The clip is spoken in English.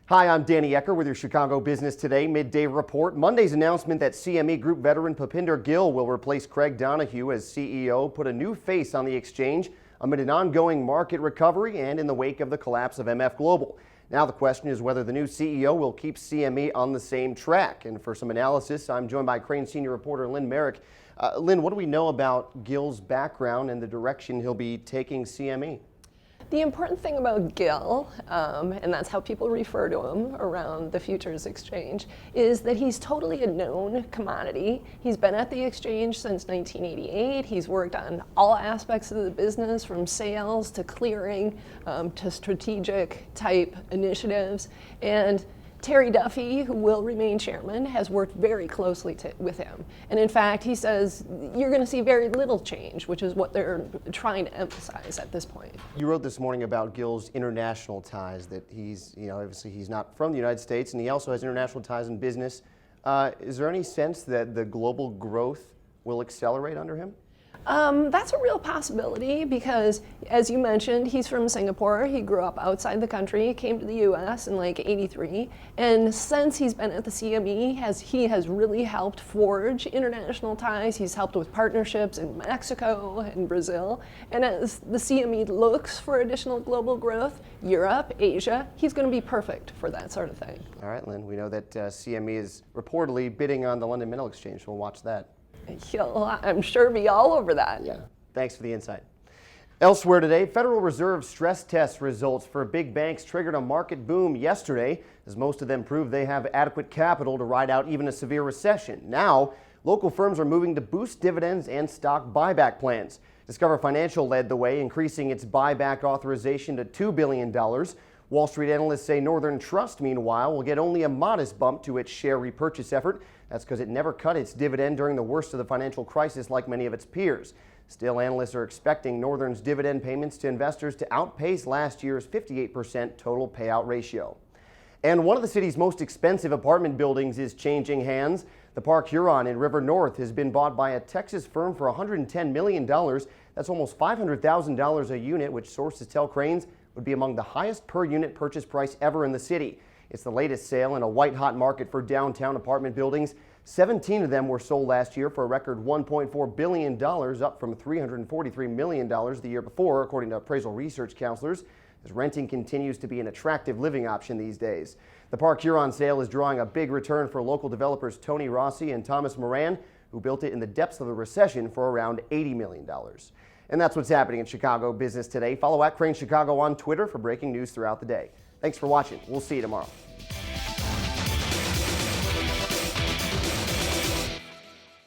Hi, I'm Danny Ecker with your Chicago Business Today Midday Report. Monday's announcement that CME Group veteran Phupinder Gill will replace Craig Donahue as CEO put a new face on the exchange amid an ongoing market recovery and in the wake of the collapse of MF Global. Now the question is whether the new CEO will keep CME on the same track. And for some analysis, I'm joined by Crain senior reporter Lynn Merrick. Lynn, what do we know about Gill's background and the direction he'll be taking CME? The important thing about Gill, and that's how people refer to him around the futures exchange, is that he's totally a known commodity. He's been at the exchange since 1988. He's worked on all aspects of the business, from sales to clearing to strategic type initiatives. And Terry Duffy, who will remain chairman, has worked very closely with him. And in fact, he says you're going to see very little change, which is what they're trying to emphasize at this point. You wrote this morning about Gill's international ties, that he's, obviously he's not from the United States, and he also has international ties in business. Is there any sense that the global growth will accelerate under him? That's a real possibility because, as you mentioned, he's from Singapore. He grew up outside the country, came to the U.S. in like '83, and since he's been at the CME, he has really helped forge international ties. He's helped with partnerships in Mexico and Brazil, and as the CME looks for additional global growth, Europe, Asia, he's going to be perfect for that sort of thing. All right, Lynn, we know that CME is reportedly bidding on the London Metal Exchange, so we'll watch that. He'll, I'm sure, be all over that. Yeah. Thanks for the insight. Elsewhere today, Federal Reserve stress test results for big banks triggered a market boom yesterday, as most of them proved they have adequate capital to ride out even a severe recession. Now, local firms are moving to boost dividends and stock buyback plans. Discover Financial led the way, increasing its buyback authorization to $2 billion. Wall Street analysts say Northern Trust, meanwhile, will get only a modest bump to its share repurchase effort. That's because it never cut its dividend during the worst of the financial crisis like many of its peers. Still, analysts are expecting Northern's dividend payments to investors to outpace last year's 58% total payout ratio. And one of the city's most expensive apartment buildings is changing hands. The Park Huron in River North has been bought by a Texas firm for $110 million. That's almost $500,000 a unit, which sources tell Crain would be among the highest per unit purchase price ever in the city. It's the latest sale in a white-hot market for downtown apartment buildings. 17 of them were sold last year for a record $1.4 billion, up from $343 million the year before, according to appraisal research counselors, as renting continues to be an attractive living option these days. The Park Huron sale is drawing a big return for local developers Tony Rossi and Thomas Moran, who built it in the depths of the recession for around $80 million. And that's what's happening in Chicago Business Today. Follow @Crain Chicago on Twitter for breaking news throughout the day. Thanks for watching. We'll see you tomorrow.